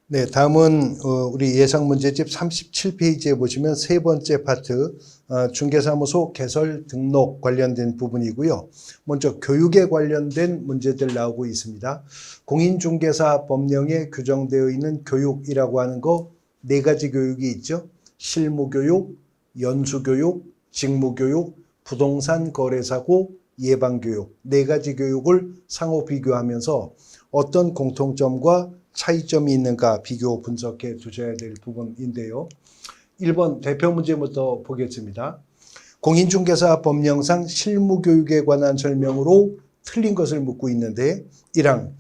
네, 다음은 우리 예상 문제집 37페이지에 보시면 세 번째 파트 중개사무소 개설 등록 관련된 부분이고요. 먼저 교육에 관련된 문제들 나오고 있습니다. 공인중개사 법령에 규정되어 있는 교육이라고 하는 거 네 가지 교육이 있죠. 실무교육, 연수교육, 직무교육, 부동산 거래사고 예방교육 네 가지 교육을 상호 비교하면서 어떤 공통점과 차이점이 있는가 비교 분석해 두셔야 될 부분인데요. 1번 대표 문제부터 보겠습니다. 공인중개사 법령상 실무교육에 관한 설명으로 틀린 것을 묻고 있는데 1항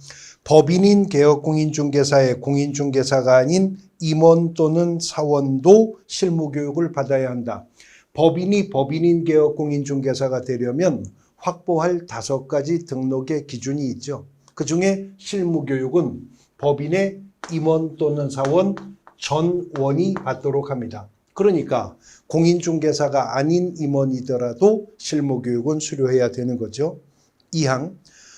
법인인 개업공인중개사의 공인중개사가 아닌 임원 또는 사원도 실무교육을 받아야 한다. 법인이 법인인 개업공인중개사가 되려면 확보할 5가지 등록의 기준이 있죠. 그중에 실무교육은 법인의 임원 또는 사원 전원이 받도록 합니다. 그러니까 공인중개사가 아닌 임원이더라도 실무교육은 수료해야 되는 거죠. 2항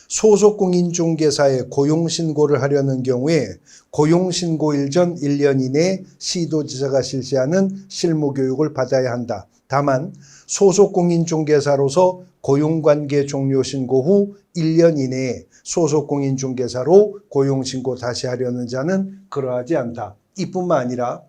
소속 공인중개사의 고용신고를 하려는 경우에 고용신고일 전 1년 이내에 시도지사가 실시하는 실무교육을 받아야 한다. 다만 소속 공인중개사로서 고용관계 종료 신고 후 1년 이내에 소속 공인중개사로 고용신고 다시 하려는 자는 그러하지 않다. 이뿐만 아니라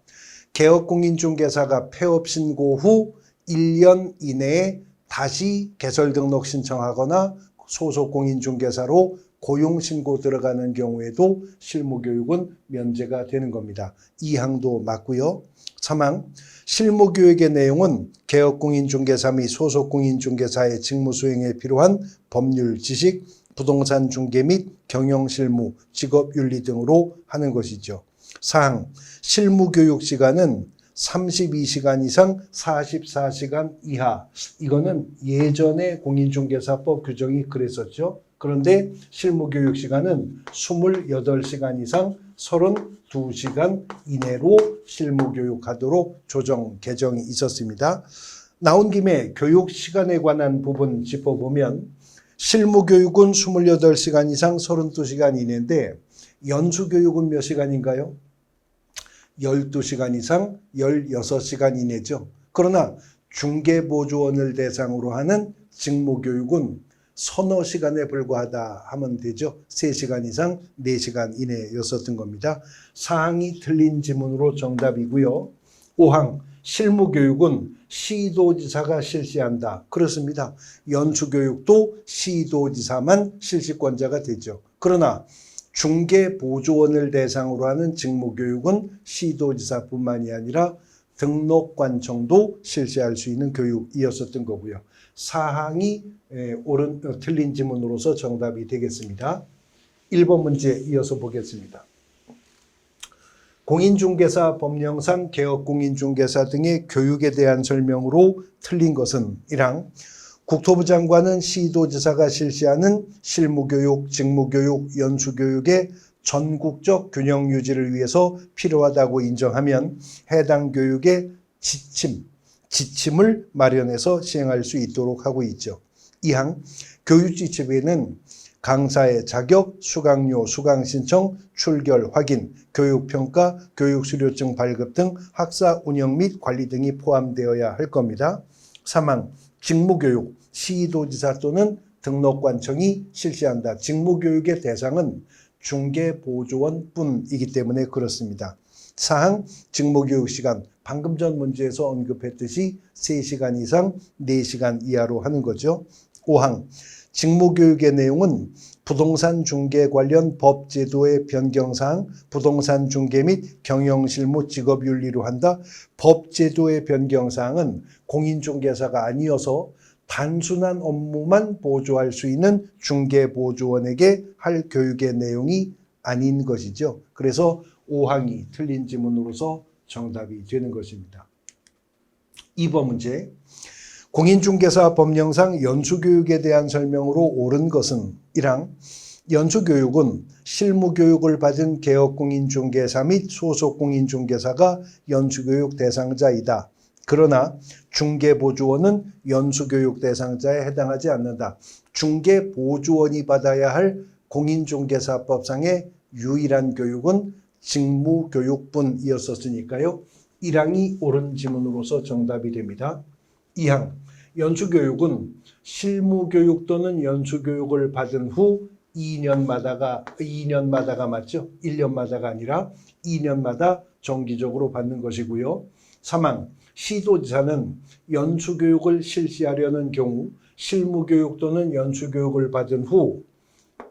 개업공인중개사가 폐업신고 후 1년 이내에 다시 개설등록 신청하거나 소속 공인중개사로 고용신고 들어가는 경우에도 실무교육은 면제가 되는 겁니다. 2항도 맞고요. 3항 실무교육의 내용은 개업공인중개사 및 소속공인중개사의 직무수행에 필요한 법률 지식, 부동산 중개 및 경영실무, 직업윤리 등으로 하는 것이죠. 4항 실무교육 시간은 32시간 이상 44시간 이하. 이거는 예전에 공인중개사법 규정이 그랬었죠. 그런데 실무교육 시간은 28시간 이상 32시간 이내로 실무교육하도록 조정, 개정이 있었습니다. 나온 김에 교육 시간에 관한 부분 짚어보면 실무교육은 28시간 이상 32시간 이내인데 연수교육은 몇 시간인가요? 12시간 이상 16시간 이내죠. 그러나 중개보조원을 대상으로 하는 직무교육은 서너 시간에 불과하다 하면 되죠. 3시간 이상 4시간 이내였었던 겁니다. 4항이 틀린 지문으로 정답이고요. 5항 실무교육은 시도지사가 실시한다. 그렇습니다. 연수교육도 시도지사만 실시권자가 되죠. 그러나 중개보조원을 대상으로 하는 직무교육은 시도지사뿐만이 아니라 등록관청도 실시할 수 있는 교육이었었던 거고요. 4항이 틀린 지문으로서 정답이 되겠습니다. 1번 문제 이어서 보겠습니다. 공인중개사 법령상 개업공인중개사 등의 교육에 대한 설명으로 틀린 것은 1항 국토부 장관은 시도지사가 실시하는 실무교육, 직무교육, 연수교육의 전국적 균형 유지를 위해서 필요하다고 인정하면 해당 교육의 지침을 마련해서 시행할 수 있도록 하고 있죠. 2항 교육지침에는 강사의 자격, 수강료, 수강신청, 출결 확인, 교육평가, 교육수료증 발급 등 학사 운영 및 관리 등이 포함되어야 할 겁니다. 3항 직무교육, 시도지사 또는 등록관청이 실시한다. 직무교육의 대상은 중개보조원뿐이기 때문에 그렇습니다. 4항 직무교육 시간, 방금 전 문제에서 언급했듯이 3시간 이상 4시간 이하로 하는 거죠. 5항 직무교육의 내용은 부동산 중개 관련 법 제도의 변경사항, 부동산 중개 및 경영실무 직업윤리로 한다. 법 제도의 변경사항은 공인중개사가 아니어서 단순한 업무만 보조할 수 있는 중개보조원에게 할 교육의 내용이 아닌 것이죠. 그래서 5항이 틀린 지문으로서 정답이 되는 것입니다. 2번 문제. 공인중개사 법령상 연수교육에 대한 설명으로 옳은 것은 1항 연수교육은 실무교육을 받은 개업공인중개사 및 소속공인중개사가 연수교육 대상자이다. 그러나 중개보조원은 연수교육 대상자에 해당하지 않는다. 중개보조원이 받아야 할 공인중개사법상의 유일한 교육은 직무교육분이었었으니까요. 1항이 옳은 지문으로서 정답이 됩니다. 2항 연수교육은 실무교육 또는 연수교육을 받은 후 2년마다가 맞죠? 1년마다가 아니라 2년마다 정기적으로 받는 것이고요. 3항 시도지사는 연수교육을 실시하려는 경우 실무교육 또는 연수교육을 받은 후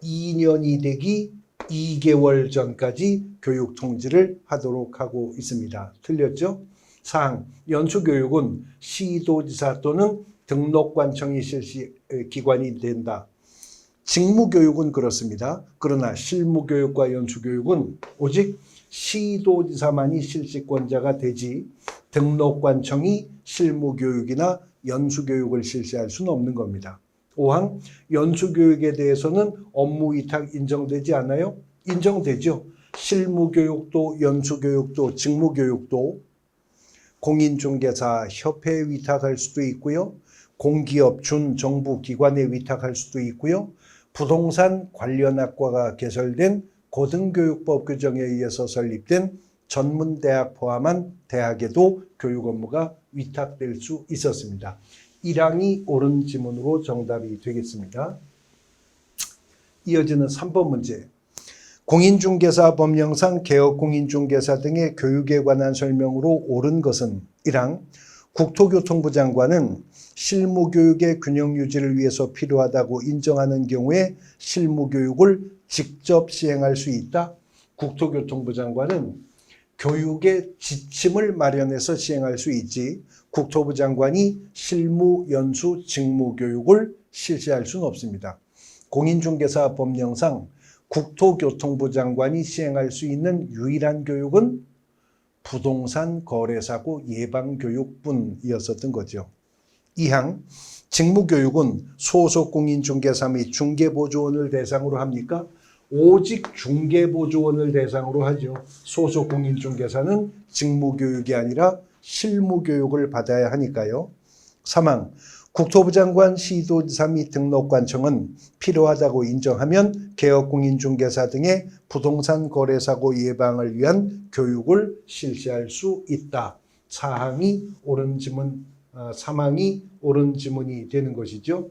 2년이 되기 2개월 전까지 교육 통지를 하도록 하고 있습니다. 틀렸죠? 4항 연수교육은 시도지사 또는 등록관청이 실시 기관이 된다. 직무교육은 그렇습니다. 그러나 실무교육과 연수교육은 오직 시도지사만이 실시권자가 되지 등록관청이 실무교육이나 연수교육을 실시할 수는 없는 겁니다. 5항 연수교육에 대해서는 업무위탁 인정되지 않아요? 인정되죠. 실무교육도 연수교육도 직무교육도 공인중개사 협회에 위탁할 수도 있고요. 공기업 준정부 기관에 위탁할 수도 있고요. 부동산 관련 학과가 개설된 고등교육법 규정에 의해서 설립된 전문대학 포함한 대학에도 교육 업무가 위탁될 수 있었습니다. 1항이 옳은 지문으로 정답이 되겠습니다. 이어지는 3번 문제. 공인중개사 법령상 개업공인중개사 등의 교육에 관한 설명으로 옳은 것은 1항 국토교통부 장관은 실무교육의 균형 유지를 위해서 필요하다고 인정하는 경우에 실무교육을 직접 시행할 수 있다. 국토교통부 장관은 교육의 지침을 마련해서 시행할 수 있지 국토부 장관이 실무, 연수, 직무교육을 실시할 수는 없습니다. 공인중개사 법령상 국토교통부 장관이 시행할 수 있는 유일한 교육은 부동산 거래사고 예방교육뿐이었었던 거죠. 2항 직무교육은 소속 공인중개사 및 중개보조원을 대상으로 합니까? 오직 중개보조원을 대상으로 하죠. 소속 공인중개사는 직무교육이 아니라 실무교육을 받아야 하니까요. 3항 국토부 장관, 시도지사 및 등록관청은 필요하다고 인정하면 개업공인중개사 등의 부동산 거래사고 예방을 위한 교육을 실시할 수 있다. 4항이 옳은 지문, 3항이 옳은 지문이 되는 것이죠.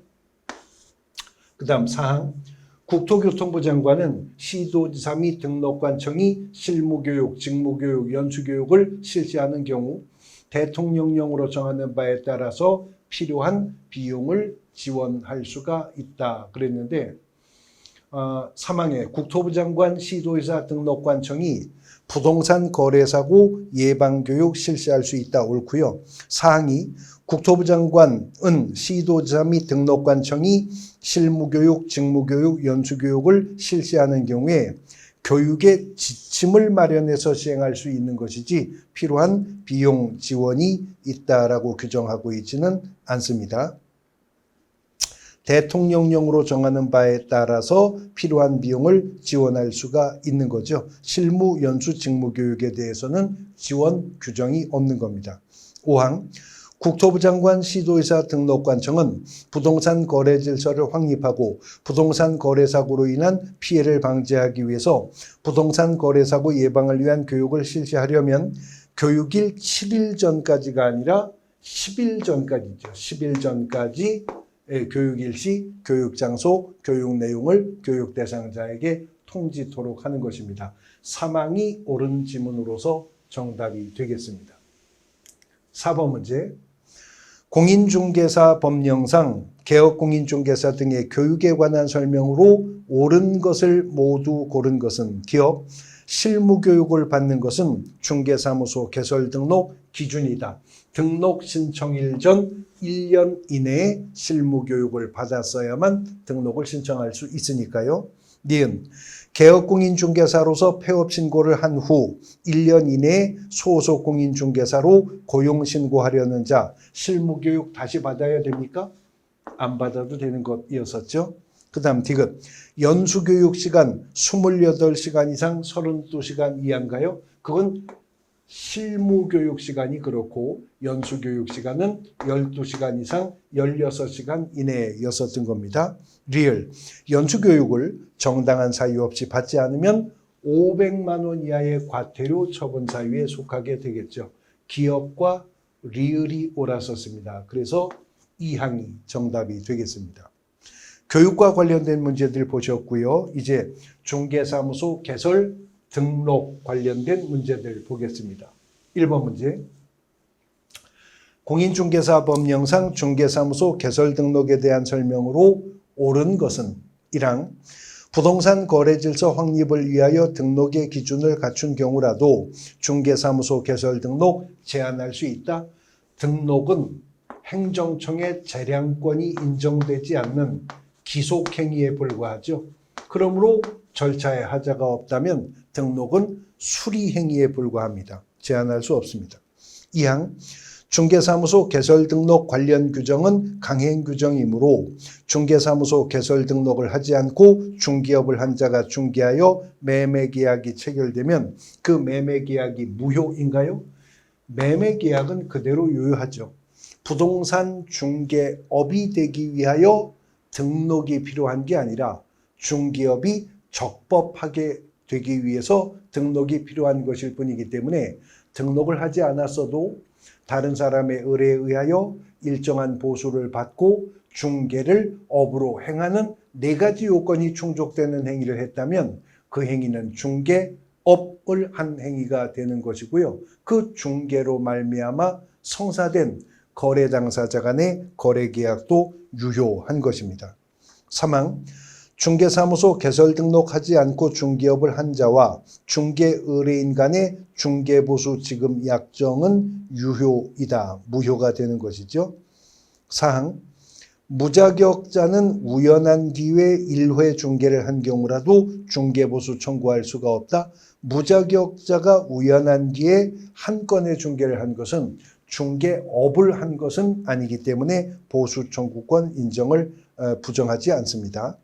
그 다음 4항 국토교통부 장관은 시도지사 및 등록관청이 실무교육, 직무교육, 연수교육을 실시하는 경우 대통령령으로 정하는 바에 따라서 필요한 비용을 지원할 수가 있다 그랬는데 3항에 국토부 장관, 시도지사, 등록관청이 부동산 거래사고 예방교육 실시할 수 있다 옳고요. 4항이 국토부 장관은 시도지사 및 등록관청이 실무교육, 직무교육, 연수교육을 실시하는 경우에 교육의 지침을 마련해서 시행할 수 있는 것이지 필요한 비용 지원이 있다라고 규정하고 있지는 않습니다. 대통령령으로 정하는 바에 따라서 필요한 비용을 지원할 수가 있는 거죠. 실무, 연수, 직무교육에 대해서는 지원 규정이 없는 겁니다. 5항 국토부 장관, 시도지사, 등록관청은 부동산 거래 질서를 확립하고 부동산 거래 사고로 인한 피해를 방지하기 위해서 부동산 거래 사고 예방을 위한 교육을 실시하려면 교육일 7일 전까지가 아니라 10일 전까지죠. 10일 전까지 교육일 시, 교육 장소, 교육 내용을 교육 대상자에게 통지토록 하는 것입니다. 3항이 옳은 지문으로서 정답이 되겠습니다. 4번 문제. 공인중개사 법령상 개업공인중개사 등의 교육에 관한 설명으로 옳은 것을 모두 고른 것은 기업, 실무교육을 받는 것은 중개사무소 개설 등록 기준이다. 등록 신청일 전 1년 이내에 실무교육을 받았어야만 등록을 신청할 수 있으니까요. 니은 개업공인중개사로서 폐업신고를 한 후 1년 이내에 소속공인중개사로 고용신고하려는 자 실무교육 다시 받아야 됩니까? 안 받아도 되는 것이었었죠. 그 다음 디귿 연수교육 시간 28시간 이상 32시간 이하인가요? 그건 실무교육 시간이 그렇고 연수교육 시간은 12시간 이상 16시간 이내였었던 겁니다. 리얼 연수교육을 정당한 사유 없이 받지 않으면 500만 원 이하의 과태료 처분 사유에 속하게 되겠죠. 기업과 리을이 옳았었습니다. 그래서 이 항이 정답이 되겠습니다. 교육과 관련된 문제들 보셨고요. 이제 중개사무소 개설 등록 관련된 문제들 보겠습니다. 1번 문제. 공인중개사 법령상 중개사무소 개설 등록에 대한 설명으로 옳은 것은 1항 부동산 거래질서 확립을 위하여 등록의 기준을 갖춘 경우라도 중개사무소 개설 등록 제한할 수 있다. 등록은 행정청의 재량권이 인정되지 않는 기속행위에 불과하죠. 그러므로 절차에 하자가 없다면 등록은 수리행위에 불과합니다. 제한할 수 없습니다. 2항 중개사무소 개설 등록 관련 규정은 강행 규정이므로 중개사무소 개설 등록을 하지 않고 중개업을 한 자가 중개하여 매매계약이 체결되면 그 매매계약이 무효인가요? 매매계약은 그대로 유효하죠. 부동산 중개업이 되기 위하여 등록이 필요한 게 아니라 중개업이 적법하게 되기 위해서 등록이 필요한 것일 뿐이기 때문에 등록을 하지 않았어도 다른 사람의 의뢰에 의하여 일정한 보수를 받고 중개를 업으로 행하는 4가지 요건이 충족되는 행위를 했다면 그 행위는 중개업을 한 행위가 되는 것이고요. 그 중개로 말미암아 성사된 거래 당사자 간의 거래 계약도 유효한 것입니다. 3항 중개사무소 개설 등록하지 않고 중개업을 한 자와 중개 의뢰인 간의 중개보수 지급 약정은 유효이다. 무효가 되는 것이죠. 4항 무자격자는 우연한 기회에 1회 중개를 한 경우라도 중개보수 청구할 수가 없다. 무자격자가 우연한 기회에 한 건의 중개를 한 것은 중개업을 한 것은 아니기 때문에 보수 청구권 인정을 부정하지 않습니다.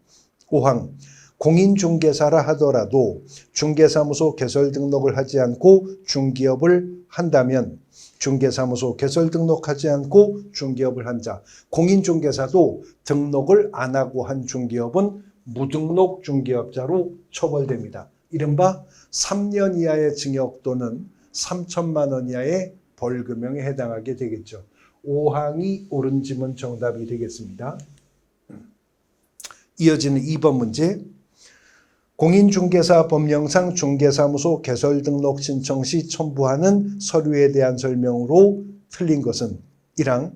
5항 공인중개사라 하더라도 중개사무소 개설 등록을 하지 않고 중개업을 한다면 중개사무소 개설 등록하지 않고 중개업을 한 자, 공인중개사도 등록을 안 하고 한 중개업은 무등록 중개업자로 처벌됩니다. 이른바 3년 이하의 징역 또는 3천만 원 이하의 벌금형에 해당하게 되겠죠. 5항이 옳은 지문 정답이 되겠습니다. 이어지는 2번 문제. 공인중개사 법령상 중개사무소 개설 등록 신청 시 첨부하는 서류에 대한 설명으로 틀린 것은 1항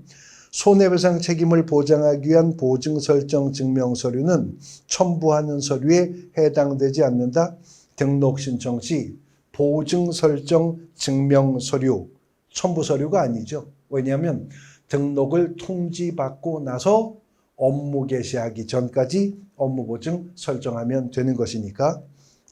손해배상 책임을 보장하기 위한 보증 설정 증명 서류는 첨부하는 서류에 해당되지 않는다. 등록 신청 시 보증 설정 증명 서류 첨부 서류가 아니죠. 왜냐하면 등록을 통지받고 나서 업무 개시하기 전까지 업무보증 설정하면 되는 것이니까.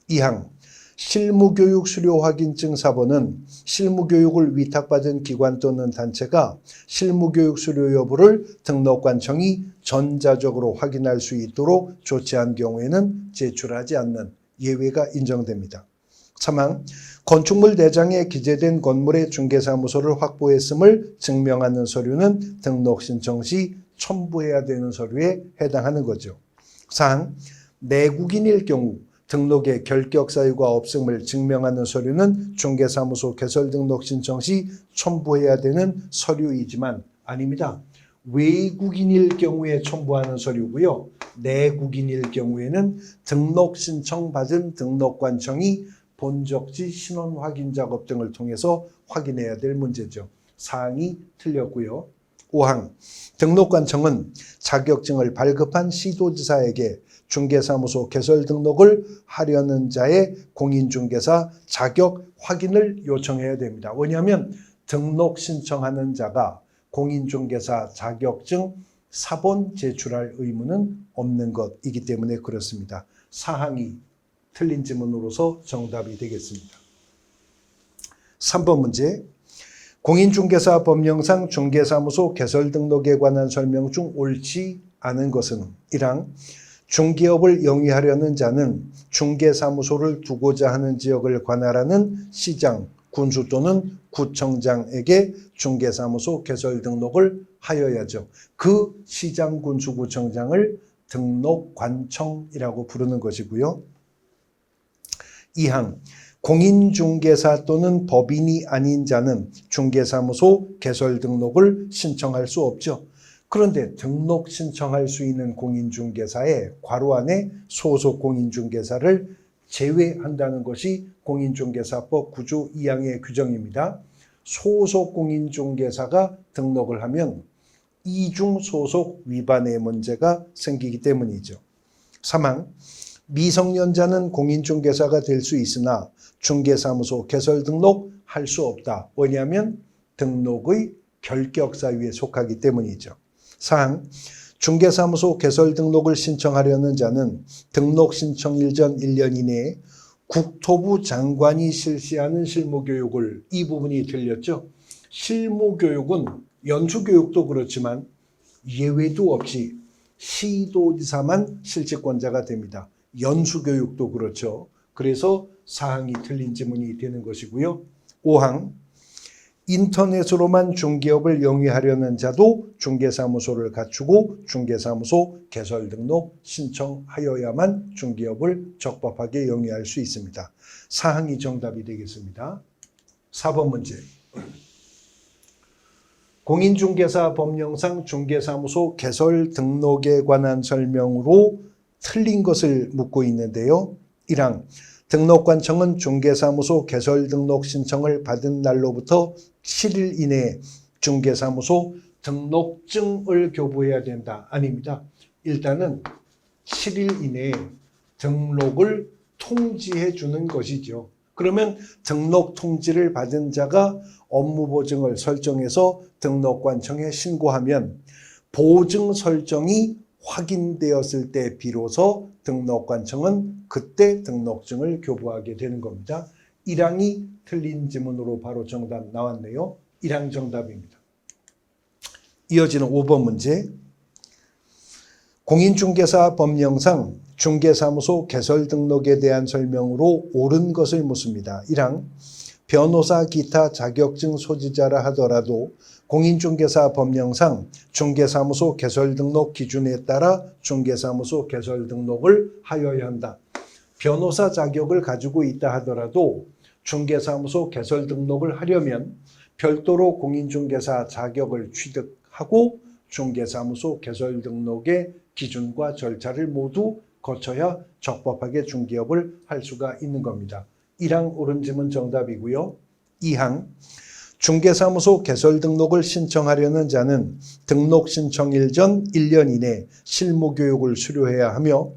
2항 실무교육 수료 확인증 사본은 실무교육을 위탁받은 기관 또는 단체가 실무교육 수료 여부를 등록관청이 전자적으로 확인할 수 있도록 조치한 경우에는 제출하지 않는 예외가 인정됩니다. 3항 건축물 내장에 기재된 건물의 중개사무소를 확보했음을 증명하는 서류는 등록 신청 시 첨부해야 되는 서류에 해당하는 거죠. 4항 내국인일 경우 등록에 결격 사유가 없음을 증명하는 서류는 중개사무소 개설 등록 신청 시 첨부해야 되는 서류이지만 아닙니다. 외국인일 경우에 첨부하는 서류고요. 내국인일 경우에는 등록 신청 받은 등록관청이 본적지 신원 확인 작업 등을 통해서 확인해야 될 문제죠. 사항이 틀렸고요. 5항 등록관청은 자격증을 발급한 시도지사에게 중개사무소 개설 등록을 하려는 자의 공인중개사 자격 확인을 요청해야 됩니다. 왜냐하면 등록 신청하는 자가 공인중개사 자격증 사본 제출할 의무는 없는 것이기 때문에 그렇습니다. 사항이 틀린 지문으로서 정답이 되겠습니다. 3번 문제. 공인중개사 법령상 중개사무소 개설 등록에 관한 설명 중 옳지 않은 것은 1항 중개업을 영위하려는 자는 중개사무소를 두고자 하는 지역을 관할하는 시장, 군수 또는 구청장에게 중개사무소 개설 등록을 하여야죠. 그 시장, 군수, 구청장을 등록관청이라고 부르는 것이고요. 2항 공인중개사 또는 법인이 아닌 자는 중개사무소 개설 등록을 신청할 수 없죠. 그런데 등록 신청할 수 있는 공인중개사의 괄호 안에 소속 공인중개사를 제외한다는 것이 공인중개사법 9조 2항의 규정입니다. 소속 공인중개사가 등록을 하면 이중 소속 위반의 문제가 생기기 때문이죠. 3항 미성년자는 공인중개사가 될 수 있으나 중개사무소 개설 등록할 수 없다. 왜냐하면 등록의 결격사유에 속하기 때문이죠. 4항 중개사무소 개설 등록을 신청하려는 자는 등록 신청일 전 1년 이내에 국토부 장관이 실시하는 실무교육을, 이 부분이 들렸죠. 실무교육은 연수교육도 그렇지만 예외도 없이 시도지사만 실직권자가 됩니다. 연수교육도 그렇죠. 그래서 사항이 틀린 지문이 되는 것이고요. 5항 인터넷으로만 중개업을 영위하려는 자도 중개사무소를 갖추고 중개사무소 개설 등록 신청하여야만 중개업을 적법하게 영위할 수 있습니다. 사항이 정답이 되겠습니다. 4번 문제. 공인중개사 법령상 중개사무소 개설 등록에 관한 설명으로 틀린 것을 묻고 있는데요. 1항 등록관청은 중개사무소 개설 등록 신청을 받은 날로부터 7일 이내에 중개사무소 등록증을 교부해야 된다. 아닙니다. 일단은 7일 이내에 등록을 통지해 주는 것이죠. 그러면 등록 통지를 받은 자가 업무 보증을 설정해서 등록관청에 신고하면 보증 설정이 확인되었을 때 비로소 등록관청은 그때 등록증을 교부하게 되는 겁니다. 1항이 틀린 지문으로 바로 정답 나왔네요. 1항 정답입니다. 이어지는 5번 문제. 공인중개사 법령상 중개사무소 개설 등록에 대한 설명으로 옳은 것을 묻습니다. 1항 변호사 기타 자격증 소지자라 하더라도 공인중개사 법령상 중개사무소 개설 등록 기준에 따라 중개사무소 개설 등록을 하여야 한다. 변호사 자격을 가지고 있다 하더라도 중개사무소 개설 등록을 하려면 별도로 공인중개사 자격을 취득하고 중개사무소 개설 등록의 기준과 절차를 모두 거쳐야 적법하게 중개업을 할 수가 있는 겁니다. 1항 옳은 지문 정답이고요. 2항 중개사무소 개설 등록을 신청하려는 자는 등록 신청일 전 1년 이내 실무교육을 수료해야 하며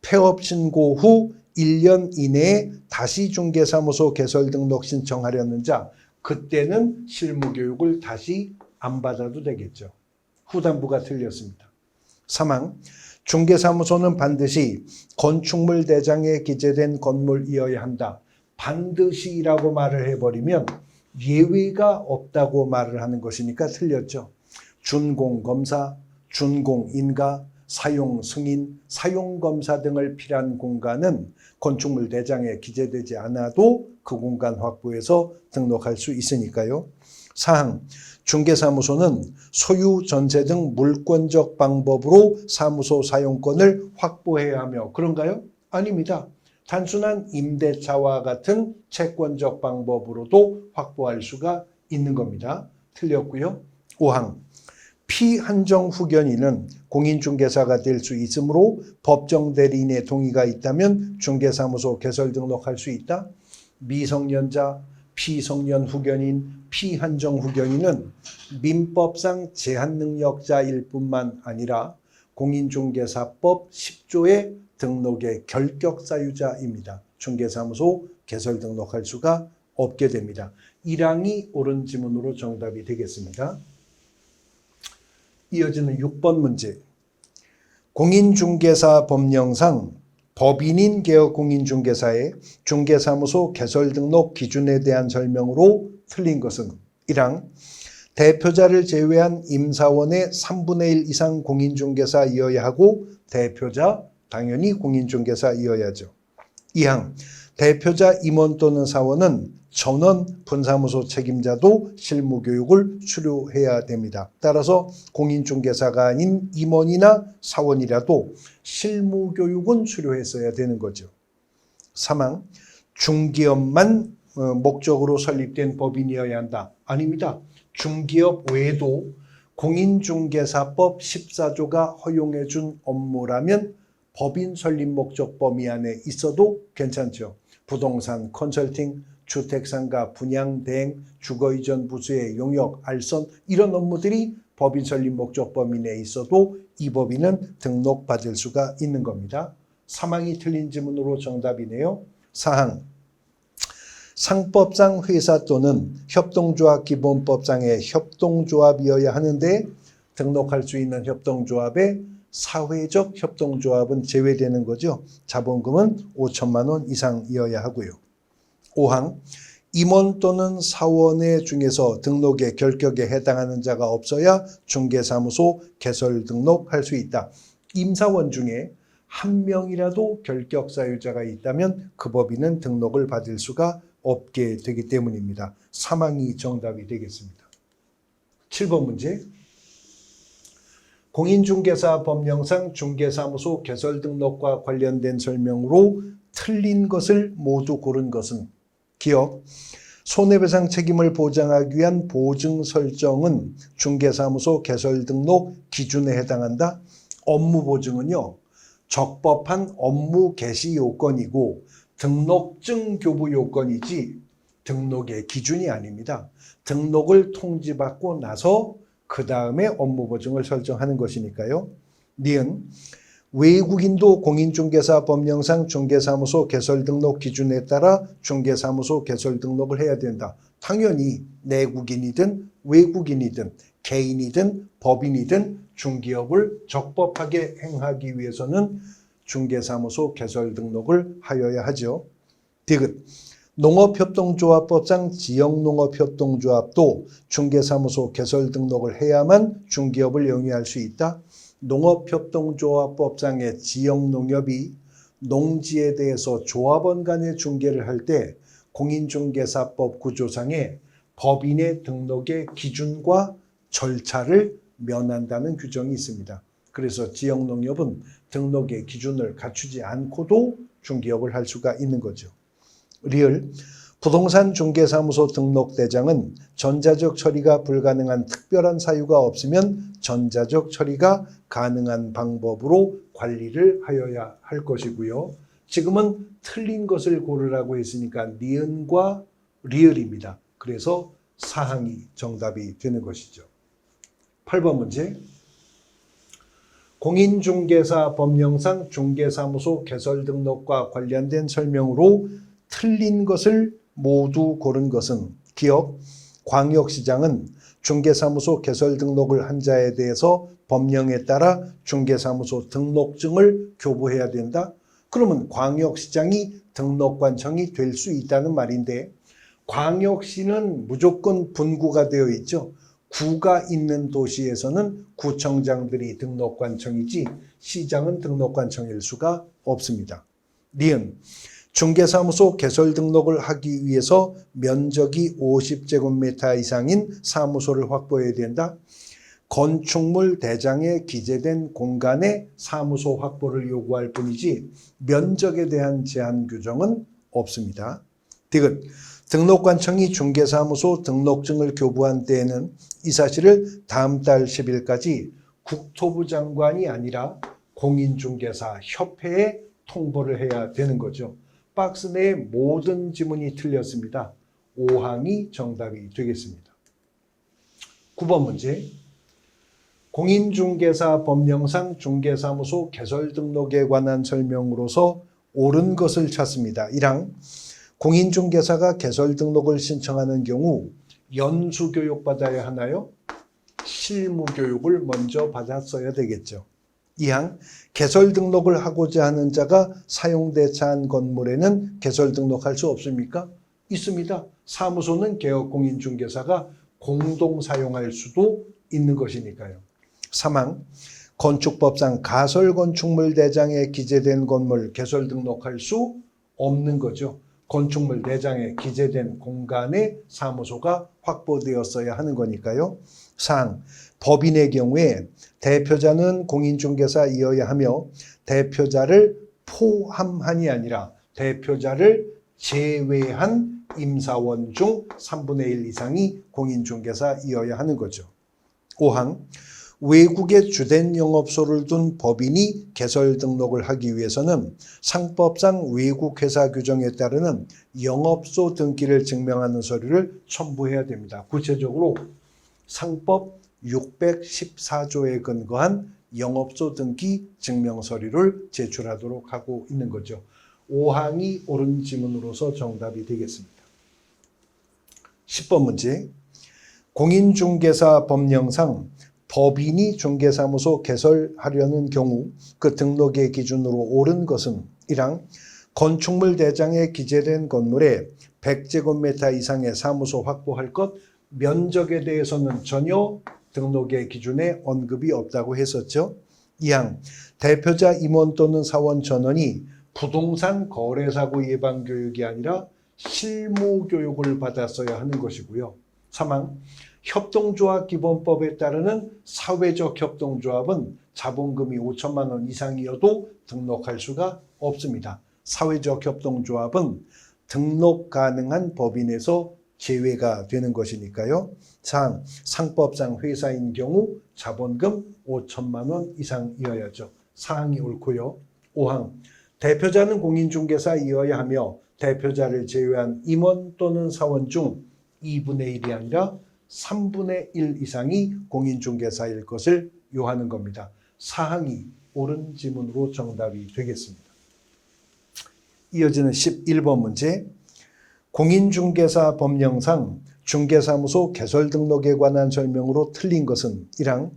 폐업 신고 후 1년 이내에 다시 중개사무소 개설 등록 신청하려는 자, 그때는 실무교육을 다시 안 받아도 되겠죠. 후단부가 틀렸습니다. 3항 중개사무소는 반드시 건축물 대장에 기재된 건물이어야 한다. 반드시라고 말을 해버리면 예외가 없다고 말을 하는 것이니까 틀렸죠. 준공검사, 준공인가, 사용승인, 사용검사 등을 필요한 공간은 건축물 대장에 기재되지 않아도 그 공간 확보해서 등록할 수 있으니까요. 4항 중개사무소는 소유, 전세 등 물권적 방법으로 사무소 사용권을 확보해야 하며, 그런가요? 아닙니다. 단순한 임대차와 같은 채권적 방법으로도 확보할 수가 있는 겁니다. 틀렸고요. 5항 피한정 후견인은 공인중개사가 될 수 있으므로 법정 대리인의 동의가 있다면 중개사무소 개설 등록할 수 있다. 미성년자, 피성년 후견인, 피한정 후견인은 민법상 제한능력자일 뿐만 아니라 공인중개사법 10조의 등록의 결격사유자입니다. 중개사무소 개설 등록할 수가 없게 됩니다. 1항이 옳은 지문으로 정답이 되겠습니다. 이어지는 6번 문제. 공인중개사 법령상 법인인 개업 공인중개사의 중개사무소 개설 등록 기준에 대한 설명으로 틀린 것은 1항 대표자를 제외한 임사원의 3분의 1 이상 공인중개사이어야 하고 대표자 당연히 공인중개사이어야죠. 2항 대표자 임원 또는 사원은 전원 분사무소 책임자도 실무교육을 수료해야 됩니다. 따라서 공인중개사가 아닌 임원이나 사원이라도 실무교육은 수료했어야 되는 거죠. 3항 중기업만 목적으로 설립된 법인이어야 한다. 아닙니다. 중기업 외에도 공인중개사법 14조가 허용해 준 업무라면 법인 설립 목적 범위 안에 있어도 괜찮죠. 부동산, 컨설팅, 주택상가, 분양, 대행, 주거이전 부수의 용역, 알선 이런 업무들이 법인 설립 목적 범위 내에 있어도 이 법인은 등록받을 수가 있는 겁니다. 사망이 틀린 지문으로 정답이네요. 사항. 상법상 회사 또는 협동조합 기본법상의 협동조합이어야 하는데 등록할 수 있는 협동조합에 사회적 협동조합은 제외되는 거죠. 자본금은 5천만 원 이상이어야 하고요. 5항. 임원 또는 사원의 중에서 등록에 결격에 해당하는 자가 없어야 중개사무소 개설 등록할 수 있다. 임사원 중에 한 명이라도 결격 사유자가 있다면 그 법인은 등록을 받을 수가 없게 되기 때문입니다. 사망이 정답이 되겠습니다. 7번 문제. 공인중개사 법령상 중개사무소 개설 등록과 관련된 설명으로 틀린 것을 모두 고른 것은 기억. 손해배상 책임을 보장하기 위한 보증 설정은 중개사무소 개설 등록 기준에 해당한다. 업무 보증은요, 적법한 업무 개시 요건이고 등록증 교부 요건이지 등록의 기준이 아닙니다. 등록을 통지받고 나서 그 다음에 업무 보증을 설정하는 것이니까요. 니은 외국인도 공인중개사 법령상 중개사무소 개설 등록 기준에 따라 중개사무소 개설 등록을 해야 된다. 당연히 내국인이든 외국인이든 개인이든 법인이든 중기업을 적법하게 행하기 위해서는 중개사무소 개설 등록을 하여야 하죠. 디귿. 농업협동조합법상 지역농업협동조합도 중개사무소 개설 등록을 해야만 중기업을 영위할 수 있다. 농업협동조합법상의 지역농협이 농지에 대해서 조합원 간의 중개를 할 때 공인중개사법 구조상의 법인의 등록의 기준과 절차를 면한다는 규정이 있습니다. 그래서 지역농협은 등록의 기준을 갖추지 않고도 중개업을 할 수가 있는 거죠. 리을. 부동산 중개사무소 등록대장은 전자적 처리가 불가능한 특별한 사유가 없으면 전자적 처리가 가능한 방법으로 관리를 하여야 할 것이고요. 지금은 틀린 것을 고르라고 했으니까 니은과 리을입니다. 그래서 사항이 정답이 되는 것이죠. 8번 문제. 공인중개사 법령상 중개사무소 개설 등록과 관련된 설명으로 틀린 것을 모두 고른 것은 기억. 광역시장은 중개사무소 개설 등록을 한 자에 대해서 법령에 따라 중개사무소 등록증을 교부해야 된다. 그러면 광역시장이 등록관청이 될 수 있다는 말인데 광역시는 무조건 분구가 되어 있죠. 구가 있는 도시에서는 구청장들이 등록관청이지 시장은 등록관청일 수가 없습니다. 니은. 중개사무소 개설 등록을 하기 위해서 면적이 50제곱미터 이상인 사무소를 확보해야 된다. 건축물 대장에 기재된 공간에 사무소 확보를 요구할 뿐이지 면적에 대한 제한 규정은 없습니다. 디귿. 등록관청이 중개사무소 등록증을 교부한 때에는 이 사실을 다음 달 10일까지 국토부 장관이 아니라 공인중개사 협회에 통보를 해야 되는 거죠. 박스 내의 모든 지문이 틀렸습니다. 5항이 정답이 되겠습니다. 9번 문제. 공인중개사 법령상 중개사무소 개설 등록에 관한 설명으로서 옳은 것을 찾습니다. 1항. 공인중개사가 개설 등록을 신청하는 경우 연수교육 받아야 하나요? 실무교육을 먼저 받았어야 되겠죠. 2항. 개설 등록을 하고자 하는 자가 사용대차한 건물에는 개설 등록할 수 없습니까? 있습니다. 사무소는 개업공인중개사가 공동 사용할 수도 있는 것이니까요. 3항. 건축법상 가설건축물 대장에 기재된 건물 개설 등록할 수 없는 거죠. 건축물 대장에 기재된 공간에 사무소가 확보되었어야 하는 거니까요. 4항. 법인의 경우에 대표자는 공인중개사이어야 하며 대표자를 포함한이 아니라 대표자를 제외한 임사원 중 3분의 1 이상이 공인중개사이어야 하는 거죠. 5항 외국에 주된 영업소를 둔 법인이 개설 등록을 하기 위해서는 상법상 외국 회사 규정에 따르는 영업소 등기를 증명하는 서류를 첨부해야 됩니다. 구체적으로 상법 614조에 근거한 영업소 등기 증명 서류를 제출하도록 하고 있는 거죠. 5항이 옳은 지문으로서 정답이 되겠습니다. 10번 문제. 공인중개사 법령상 법인이 중개사무소 개설하려는 경우 그 등록의 기준으로 옳은 것은 1항 건축물 대장에 기재된 건물에 100제곱미터 이상의 사무소 확보할 것 면적에 대해서는 전혀 등록의 기준에 언급이 없다고 했었죠. 2항 대표자 임원 또는 사원 전원이 부동산 거래사고 예방 교육이 아니라 실무 교육을 받았어야 하는 것이고요. 3항 협동조합 기본법에 따르는 사회적 협동조합은 자본금이 5천만 원 이상이어도 등록할 수가 없습니다. 사회적 협동조합은 등록 가능한 법인에서 제외가 되는 것이니까요. 4항 상법상 회사인 경우 자본금 5천만 원 이상이어야죠. 4항이 옳고요. 5항 대표자는 공인중개사이어야 하며 대표자를 제외한 임원 또는 사원 중 2분의 1이 아니라 3분의 1 이상이 공인중개사일 것을 요하는 겁니다. 사항이 옳은 지문으로 정답이 되겠습니다. 이어지는 11번 문제. 공인중개사 법령상 중개사무소 개설 등록에 관한 설명으로 틀린 것은 1항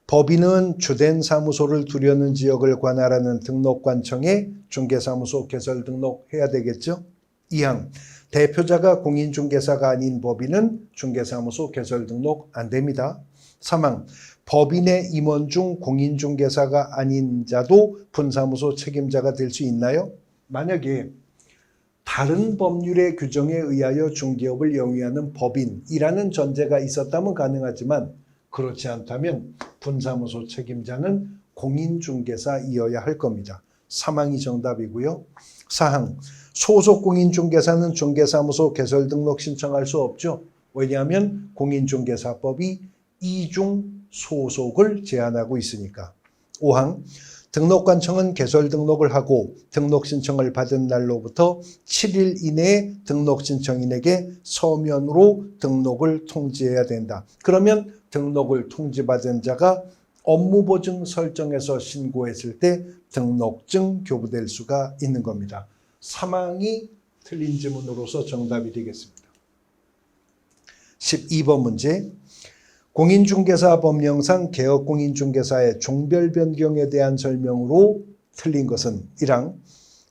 법인은 주된 사무소를 두려는 지역을 관할하는 등록관청에 중개사무소 개설 등록해야 되겠죠. 2항 대표자가 공인중개사가 아닌 법인은 중개사무소 개설 등록 안 됩니다. 3항 법인의 임원 중 공인중개사가 아닌 자도 분사무소 책임자가 될 수 있나요? 만약에 다른 법률의 규정에 의하여 중개업을 영위하는 법인이라는 전제가 있었다면 가능하지만 그렇지 않다면 분사무소 책임자는 공인중개사이어야 할 겁니다. 3항이 정답이고요. 4항 소속 공인중개사는 중개사무소 개설 등록 신청할 수 없죠. 왜냐하면 공인중개사법이 이중 소속을 제한하고 있으니까. 5항 등록관청은 개설 등록을 하고 등록 신청을 받은 날로부터 7일 이내에 등록 신청인에게 서면으로 등록을 통지해야 된다. 그러면 등록을 통지받은 자가 업무보증 설정에서 신고했을 때 등록증 교부될 수가 있는 겁니다. 3항이 틀린 지문으로서 정답이 되겠습니다. 12번 문제. 공인중개사 법령상 개업공인중개사의 종별 변경에 대한 설명으로 틀린 것은 1항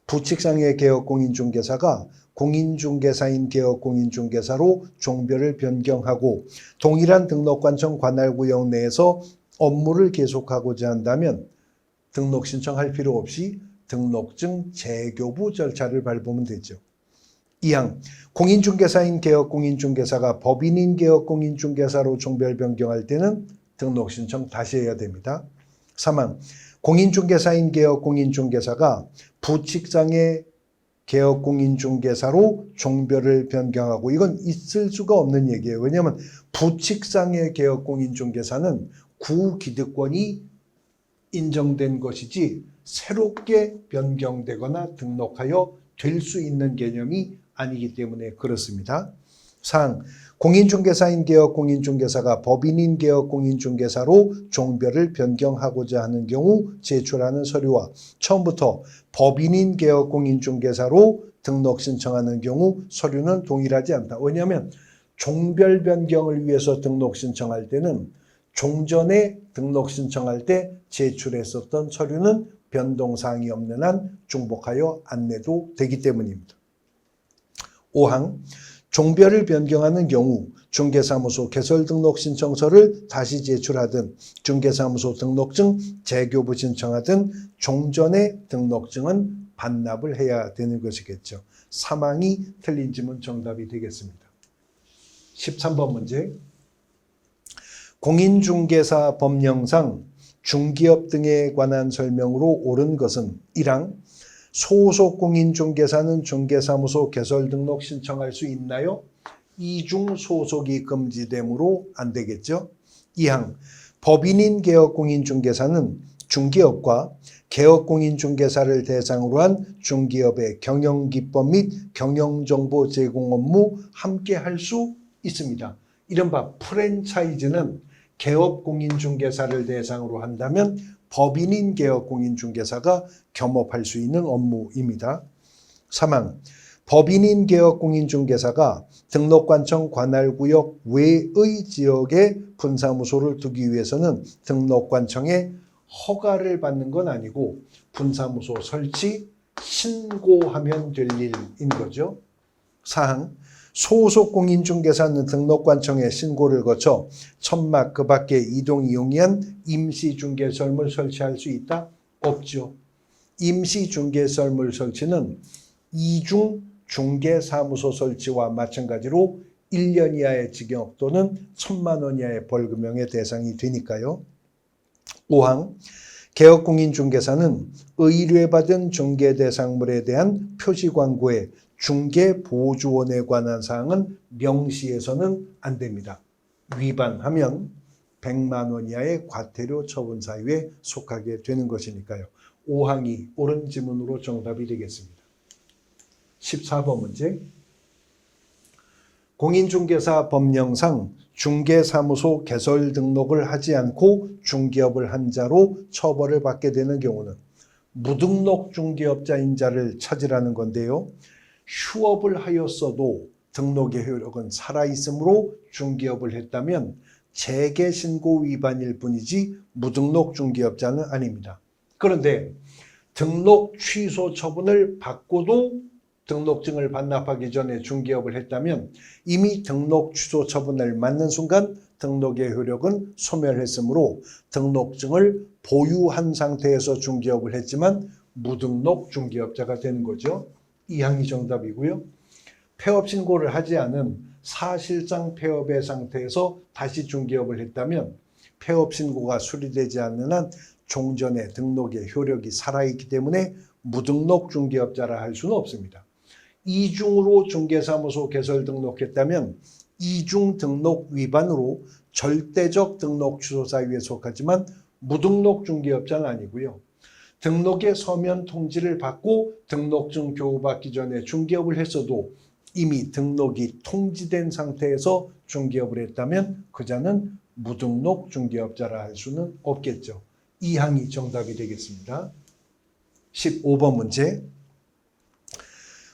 부칙상의 개업공인중개사가 공인중개사인 개업공인중개사로 종별을 변경하고 동일한 등록관청 관할구역 내에서 업무를 계속하고자 한다면 등록 신청할 필요 없이 등록증 재교부 절차를 밟으면 되죠. 2항 공인중개사인 개업공인중개사가 법인인 개업공인중개사로 종별 변경할 때는 등록 신청 다시 해야 됩니다. 3항 공인중개사인 개업공인중개사가 부칙상의 개업공인중개사로 종별을 변경하고 이건 있을 수가 없는 얘기예요. 왜냐하면 부칙상의 개업공인중개사는 구기득권이 인정된 것이지 새롭게 변경되거나 등록하여 될 수 있는 개념이 아니기 때문에 그렇습니다. 4항 공인중개사인 개업공인중개사가 법인인 개업공인중개사로 종별을 변경하고자 하는 경우 제출하는 서류와 처음부터 법인인 개업공인중개사로 등록 신청하는 경우 서류는 동일하지 않다. 왜냐하면 종별 변경을 위해서 등록 신청할 때는 종전에 등록 신청할 때 제출했었던 서류는 변동사항이 없는 한 중복하여 안내도 되기 때문입니다. 5항 종별을 변경하는 경우 중개사무소 개설 등록 신청서를 다시 제출하든 중개사무소 등록증 재교부 신청하든 종전의 등록증은 반납을 해야 되는 것이겠죠. 3항이 틀린 지문 정답이 되겠습니다. 13번 문제. 공인중개사 법령상 중기업 등에 관한 설명으로 옳은 것은 1항 소속 공인중개사는 중개사무소 개설 등록 신청할 수 있나요? 이중 소속이 금지되므로 안 되겠죠. 2항 법인인 개업공인중개사는 중개업과 개업공인중개사를 대상으로 한 중개업의 경영기법 및 경영정보 제공 업무 함께 할 수 있습니다. 이른바 프랜차이즈는 개업공인중개사를 대상으로 한다면 법인인 개업공인중개사가 겸업할 수 있는 업무입니다. 3항 법인인 개업공인중개사가 등록관청 관할구역 외의 지역에 분사무소를 두기 위해서는 등록관청의 허가를 받는 건 아니고 분사무소 설치, 신고하면 될 일인 거죠. 4항 소속 공인중개사는 등록관청에 신고를 거쳐 천막 그 밖에 이동이 용이한 임시중개설물 설치할 수 있다? 없죠. 임시중개설물 설치는 이중 중개사무소 설치와 마찬가지로 1년 이하의 징역 또는 1,000만 원 이하의 벌금형의 대상이 되니까요. 5항 개업공인중개사는 의뢰받은 중개대상물에 대한 표시광고에 중개보조원에 관한 사항은 명시해서는 안 됩니다. 위반하면 100만 원 이하의 과태료 처분 사유에 속하게 되는 것이니까요. 5항이 옳은 지문으로 정답이 되겠습니다. 14번 문제. 공인중개사 법령상 중개사무소 개설 등록을 하지 않고 중개업을 한 자로 처벌을 받게 되는 경우는 무등록 중개업자인 자를 찾으라는 건데요. 휴업을 하였어도 등록의 효력은 살아있으므로 중개업을 했다면 재개신고 위반일 뿐이지 무등록 중개업자는 아닙니다. 그런데 등록 취소 처분을 받고도 등록증을 반납하기 전에 중개업을 했다면 이미 등록 취소 처분을 맞는 순간 등록의 효력은 소멸했으므로 등록증을 보유한 상태에서 중개업을 했지만 무등록 중개업자가 되는 거죠. 2항이 정답이고요. 폐업 신고를 하지 않은 사실상 폐업의 상태에서 다시 중개업을 했다면 폐업 신고가 수리되지 않는 한 종전의 등록의 효력이 살아있기 때문에 무등록 중개업자라 할 수는 없습니다. 이중으로 중개사무소 개설 등록했다면 이중 등록 위반으로 절대적 등록 취소 사유에 속하지만 무등록 중개업자는 아니고요. 등록의 서면 통지를 받고 등록증 교부받기 전에 중개업을 했어도 이미 등록이 통지된 상태에서 중개업을 했다면 그자는 무등록 중개업자라 할 수는 없겠죠. 2항이 정답이 되겠습니다. 15번 문제.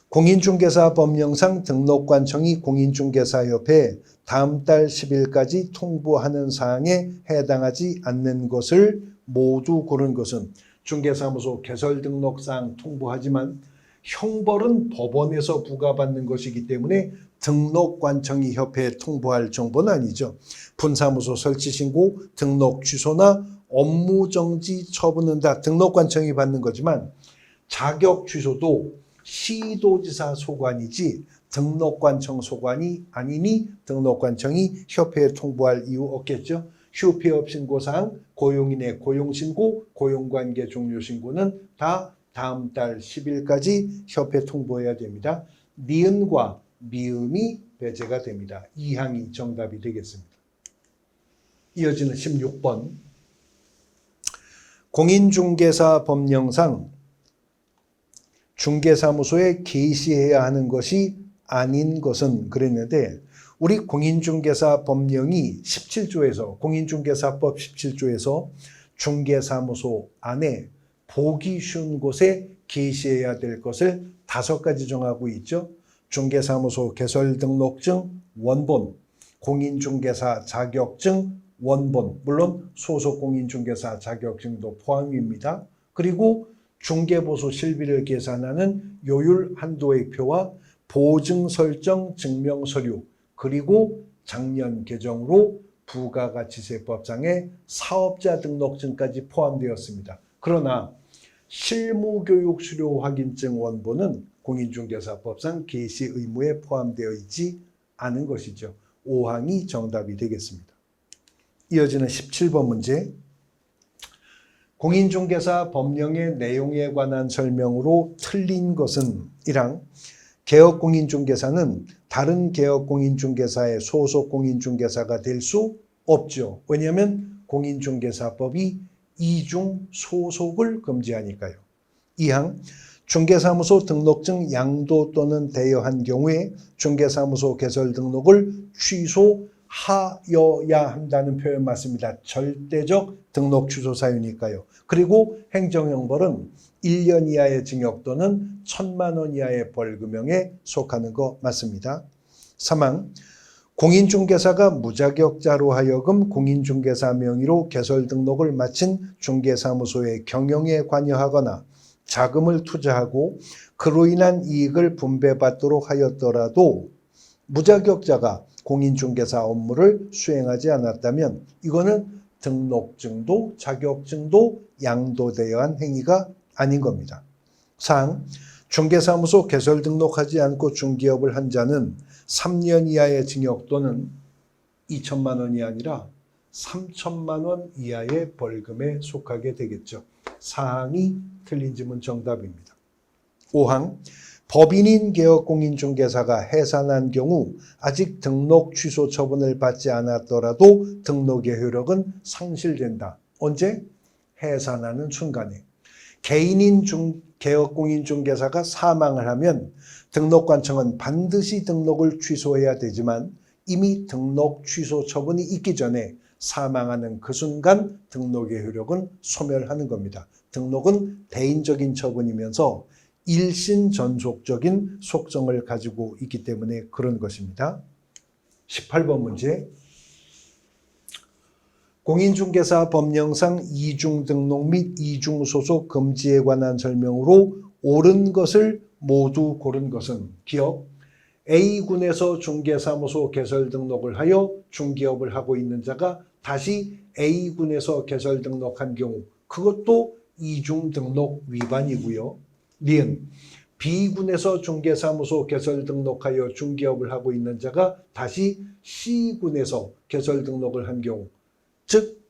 공인중개사 법령상 등록관청이 공인중개사협회에 다음 달 10일까지 통보하는 사항에 해당하지 않는 것을 모두 고른 것은 중개사무소 개설 등록사항 통보하지만 형벌은 법원에서 부과받는 것이기 때문에 등록관청이 협회에 통보할 정보는 아니죠. 분사무소 설치 신고, 등록 취소나 업무정지 처분은 다 등록관청이 받는 거지만 자격 취소도 시도지사 소관이지 등록관청 소관이 아니니 등록관청이 협회에 통보할 이유 없겠죠. 휴폐업 신고사항, 고용인의 고용신고, 고용관계 종료신고는 다 다음 달 10일까지 협회 통보해야 됩니다. 니은과 미음이 배제가 됩니다. 2항이 정답이 되겠습니다. 이어지는 16번. 공인중개사 법령상 중개사무소에 게시해야 하는 것이 아닌 것은 그랬는데 우리 공인중개사 법령이 17조에서 공인중개사법 17조에서 중개사무소 안에 보기 쉬운 곳에 게시해야 될 것을 5가지 정하고 있죠. 중개사무소 개설 등록증 원본, 공인중개사 자격증 원본, 물론 소속 공인중개사 자격증도 포함입니다. 그리고 중개보수 실비를 계산하는 요율 한도액표와 보증 설정 증명서류, 그리고 작년 개정으로 부가가치세법상의 사업자 등록증까지 포함되었습니다. 그러나 실무교육 수료 확인증 원본은 공인중개사법상 게시 의무에 포함되어 있지 않은 것이죠. 5항이 정답이 되겠습니다. 이어지는 17번 문제. 공인중개사 법령의 내용에 관한 설명으로 틀린 것은 1항 개업공인중개사는 다른 개업공인중개사의 소속 공인중개사가 될 수 없죠. 왜냐하면 공인중개사법이 이중 소속을 금지하니까요. 2항 중개사무소 등록증 양도 또는 대여한 경우에 중개사무소 개설 등록을 취소하여야 한다는 표현 맞습니다. 절대적 등록 취소 사유니까요. 그리고 행정형벌은 1년 이하의 징역 또는 1,000만 원 이하의 벌금형에 속하는 거 맞습니다. 3항 공인중개사가 무자격자로 하여금 공인중개사 명의로 개설 등록을 마친 중개사무소의 경영에 관여하거나 자금을 투자하고 그로 인한 이익을 분배받도록 하였더라도 무자격자가 공인중개사 업무를 수행하지 않았다면 이거는 등록증도 자격증도 양도되어야 한 행위가 아닌 겁니다. 4항 중개사무소 개설 등록하지 않고 중개업을 한 자는 3년 이하의 징역 또는 2천만 원이 아니라 3천만 원 이하의 벌금에 속하게 되겠죠. 4항이 틀린 지문 정답입니다. 5항 법인인 개업공인중개사가 해산한 경우 아직 등록 취소 처분을 받지 않았더라도 등록의 효력은 상실된다. 언제? 해산하는 순간에. 개인인 개업공인중개사가 사망을 하면 등록관청은 반드시 등록을 취소해야 되지만 이미 등록 취소 처분이 있기 전에 사망하는 그 순간 등록의 효력은 소멸하는 겁니다. 등록은 대인적인 처분이면서 일신전속적인 속성을 가지고 있기 때문에 그런 것입니다. 18번 문제. 공인중개사 법령상 이중등록 및 이중소속 금지에 관한 설명으로 옳은 것을 모두 고른 것은 기업 A군에서 중개사무소 개설 등록을 하여 중개업을 하고 있는 자가 다시 A군에서 개설 등록한 경우 그것도 이중등록 위반이고요. 니은 B군에서 중개사무소 개설 등록하여 중개업을 하고 있는 자가 다시 C군에서 개설 등록을 한 경우 즉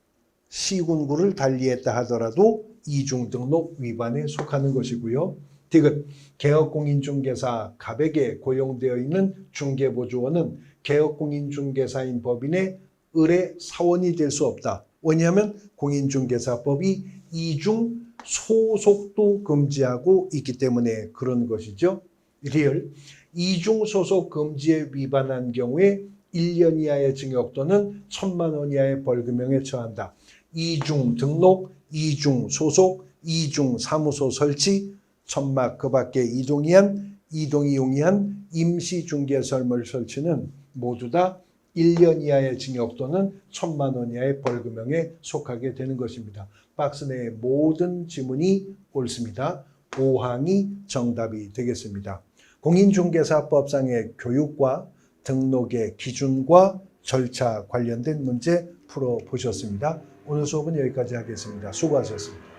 C군구를 달리했다 하더라도 이중등록 위반에 속하는 것이고요. 디귿 개업공인중개사 갑에게 고용되어 있는 중개보조원은 개업공인중개사인 법인의 의뢰 사원이 될 수 없다. 왜냐하면 공인중개사법이 이중 소속도 금지하고 있기 때문에 그런 것이죠. 리얼 이중 소속 금지에 위반한 경우에 1년 이하의 징역 또는 1,000만 원 이하의 벌금형에 처한다. 이중 등록, 이중 소속, 이중 사무소 설치, 천막 그 밖에 이동이 용이한 임시중개설물 설치는 모두 다 1년 이하의 징역 또는 1,000만 원 이하의 벌금형에 속하게 되는 것입니다. 박스 내의 모든 지문이 옳습니다. 5항이 정답이 되겠습니다. 공인중개사법상의 교육과 등록의 기준과 절차 관련된 문제 풀어보셨습니다. 오늘 수업은 여기까지 하겠습니다. 수고하셨습니다.